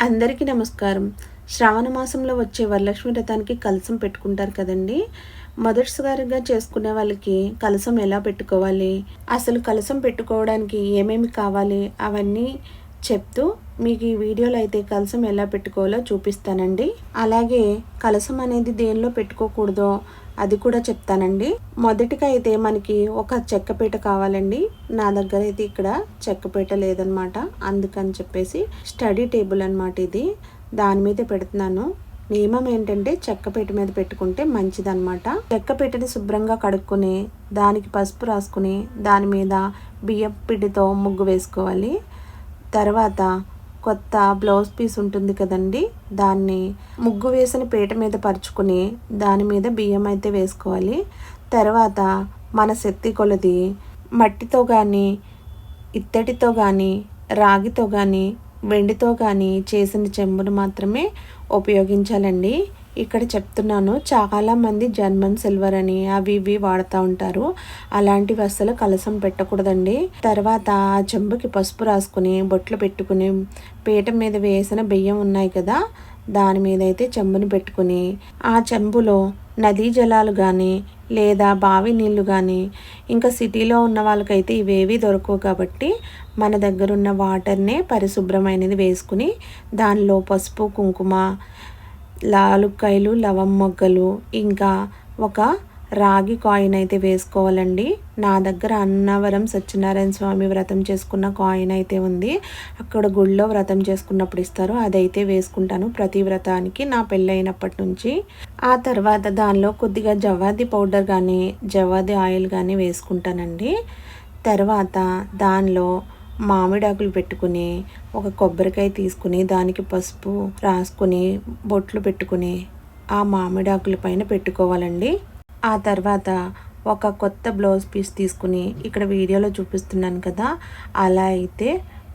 అందరికీ నమస్కారం. శ్రావణ మాసంలో వచ్చే వరలక్ష్మి వ్రతానికి కలశం పెట్టుకుంటారు కదండీ! మొదటిసారిగా చేసుకునే వాళ్ళకి కలశం ఎలా పెట్టుకోవాలి? అసలు కలశం పెట్టుకోవడానికి ఏమేమి కావాలి? అవన్నీ చెప్తూ మీకు ఈ వీడియోలో అయితే కలశం ఎలా పెట్టుకోవాలో చూపిస్తానండి. అలాగే కలశం అనేది దేనిలో పెట్టుకోకూడదో అది కూడా చెప్తానండి. మొదటిగా అయితే మనకి ఒక చెక్కపీట కావాలండి. నా దగ్గర అయితే ఇక్కడ చెక్కపీట లేదనమాట. అందుకని చెప్పేసి స్టడీ టేబుల్ అనమాట ఇది. దాని మీద పెడుతున్నాను. నియమం ఏంటంటే చెక్కపీట మీద పెట్టుకుంటే మంచిదన్నమాట. చెక్కపీటని శుభ్రంగా కడుక్కొని దానికి పసుపు రాసుకుని దాని మీద బియ్యం పిండితో ముగ్గు వేసుకోవాలి. తర్వాత కొత్త బ్లౌజ్ పీస్ ఉంటుంది కదండి, దాన్ని ముగ్గు వేసిన పీట మీద పరుచుకుని దాని మీద బియ్యం అయితే వేసుకోవాలి. తర్వాత మన శక్తి కొలది మట్టితో కానీ ఇత్తడితో కానీ రాగితో కానీ వెండితో కానీ చేసిన చెంబును మాత్రమే ఉపయోగించాలండి. ఇక్కడ చెప్తున్నాను, చాలామంది జర్మన్ సిల్వర్ అని అవి ఇవి వాడుతూ ఉంటారు. అలాంటివి అస్సలు కలశం పెట్టకూడదండి. తర్వాత ఆ చెంబుకి పసుపు రాసుకుని బొట్లు పెట్టుకుని పీట మీద వేసిన బియ్యం ఉన్నాయి కదా, దాని మీద అయితే చెంబుని పెట్టుకుని ఆ చెంబులో నదీ జలాలు కానీ లేదా బావి నీళ్లు కానీ, ఇంకా సిటీలో ఉన్న వాళ్ళకైతే ఇవేవి దొరకవు కాబట్టి మన దగ్గర ఉన్న వాటర్నే పరిశుభ్రమైనది వేసుకుని దానిలో పసుపు కుంకుమ లాలుక్కాయలు లవం మొగ్గలు ఇంకా ఒక రాగి కాయిన్ అయితే వేసుకోవాలండి. నా దగ్గర అన్నవరం సత్యనారాయణ స్వామి వ్రతం చేసుకున్న కాయిన్ అయితే ఉంది. అక్కడ గుళ్ళో వ్రతం చేసుకున్నప్పుడు ఇస్తారు, అదైతే వేసుకుంటాను ప్రతి వ్రతానికి నా పెళ్ళైనప్పటి నుంచి. ఆ తర్వాత దానిలో కొద్దిగా జవాది పౌడర్ కానీ జవాది ఆయిల్ కానీ వేసుకుంటానండి. తర్వాత దానిలో మామిడాకులు పెట్టుకుని ఒక కొబ్బరికాయ తీసుకుని దానికి పసుపు రాసుకుని బొట్లు పెట్టుకుని ఆ మామిడాకుల పైన పెట్టుకోవాలండి. ఆ తర్వాత ఒక కొత్త బ్లౌజ్ పీస్ తీసుకుని ఇక్కడ వీడియోలో చూపిస్తున్నాను కదా, అలా అయితే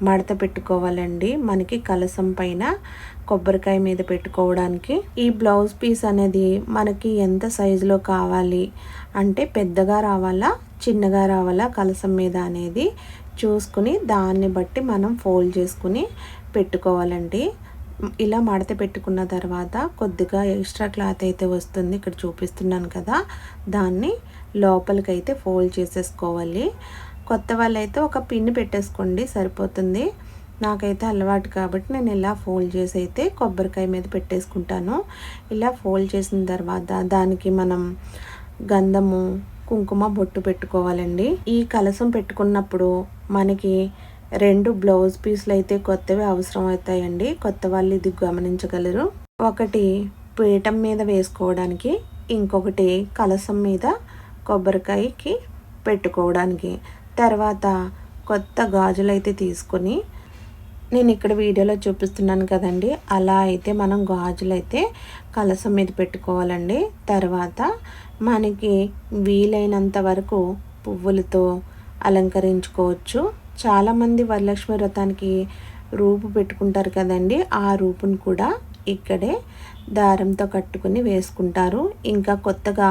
మడత పెట్టుకోవాలండి. మనకి కలశం పైన కొబ్బరికాయ మీద పెట్టుకోవడానికి ఈ బ్లౌజ్ పీస్ అనేది మనకి ఎంత సైజులో కావాలి అంటే పెద్దగా రావాలా చిన్నగా రావాలా కలశం మీద అనేది చూసుకుని దాన్ని బట్టి మనం ఫోల్డ్ చేసుకుని పెట్టుకోవాలండి. ఇలా మడత పెట్టుకున్న తర్వాత కొద్దిగా ఎక్స్ట్రా క్లాత్ అయితే వస్తుంది, ఇక్కడ చూపిస్తున్నాను కదా, దాన్ని లోపలికైతే ఫోల్డ్ చేసేసుకోవాలి. కొత్త వాళ్ళైతే ఒక పిన్ పెట్టేసుకోండి సరిపోతుంది. నాకైతే అలవాటు కాబట్టి నేను ఇలా ఫోల్డ్ చేసి అయితే కొబ్బరికాయ మీద పెట్టేసుకుంటాను. ఇలా ఫోల్డ్ చేసిన తర్వాత దానికి మనం గంధము కుంకుమ బొట్టు పెట్టుకోవాలండి. ఈ కలశం పెట్టుకున్నప్పుడు మనకి 2 బ్లౌజ్ పీసులు అయితే కొత్తవి అవసరం అవుతాయండి. కొత్త వాళ్ళు ఇది గమనించగలరు. ఒకటి పీఠం మీద వేసుకోవడానికి, ఇంకొకటి కలశం మీద కొబ్బరికాయకి పెట్టుకోవడానికి. తర్వాత కొత్త గాజులు అయితే తీసుకొని నేను ఇక్కడ వీడియోలో చూపిస్తున్నాను కదండి, అలా అయితే మనం గాజులు అయితే కలశం మీద పెట్టుకోవాలండి. తర్వాత మనకి వీలైనంత వరకు పువ్వులతో అలంకరించుకోవచ్చు. చాలామంది వరలక్ష్మి వ్రతానికి రూపు పెట్టుకుంటారు కదండి, ఆ రూపును కూడా ఇక్కడే దారంతో కట్టుకుని వేసుకుంటారు. ఇంకా కొత్తగా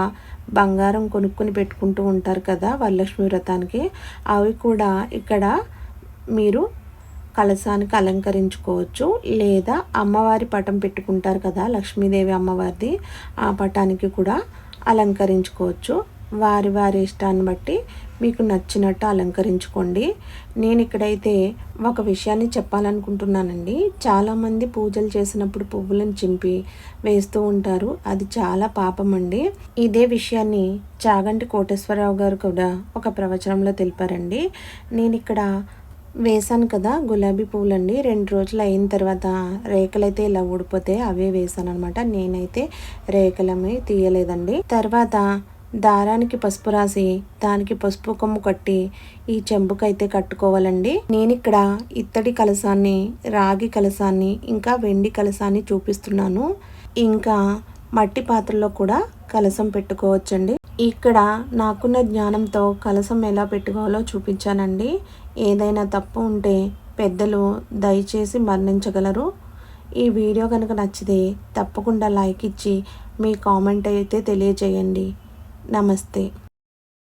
బంగారం కొనుక్కొని పెట్టుకుంటూ ఉంటారు కదా వరలక్ష్మి వ్రతానికి, అవి కూడా ఇక్కడ మీరు కలశానికి అలంకరించుకోవచ్చు. లేదా అమ్మవారి పటం పెట్టుకుంటారు కదా లక్ష్మీదేవి అమ్మవారిది, ఆ పటానికి కూడా అలంకరించుకోవచ్చు. వారి వారి ఇష్టాన్ని బట్టి మీకు నచ్చినట్టు అలంకరించుకోండి. నేను ఇక్కడైతే ఒక విషయాన్ని చెప్పాలనుకుంటున్నానండి. చాలామంది పూజలు చేసినప్పుడు పువ్వులను చింపి వేస్తూ ఉంటారు, అది చాలా పాపం అండి. ఇదే విషయాన్ని చాగంటి కోటేశ్వరరావు గారు కూడా ఒక ప్రవచనంలో తెలిపారండి. నేను ఇక్కడ వేసాను కదా గులాబీ పువ్వులండి, 2 రోజులు అయిన తర్వాత రేఖలైతే ఇలా ఊడిపోతే అవే వేసాను అనమాట. నేనైతే రేఖలమే తీయలేదండి. తర్వాత దారానికి పసుపు రాసి దానికి పసుపు కొమ్ము కట్టి ఈ చెంబుకైతే కట్టుకోవాలండి. నేను ఇక్కడ ఇత్తడి కలశాన్ని రాగి కలశాన్ని ఇంకా వెండి కలశాన్ని చూపిస్తున్నాను. ఇంకా మట్టి పాత్రలో కూడా కలశం పెట్టుకోవచ్చండి. ఇక్కడ నాకున్న జ్ఞానంతో కలశం ఎలా పెట్టుకోవాలో చూపించానండి. ఏదైనా తప్పు ఉంటే పెద్దలు దయచేసి మన్నించగలరు. ఈ వీడియో కనుక నచ్చితే తప్పకుండా లైక్ ఇచ్చి మీ కామెంట్ అయితే తెలియజేయండి. నమస్తే.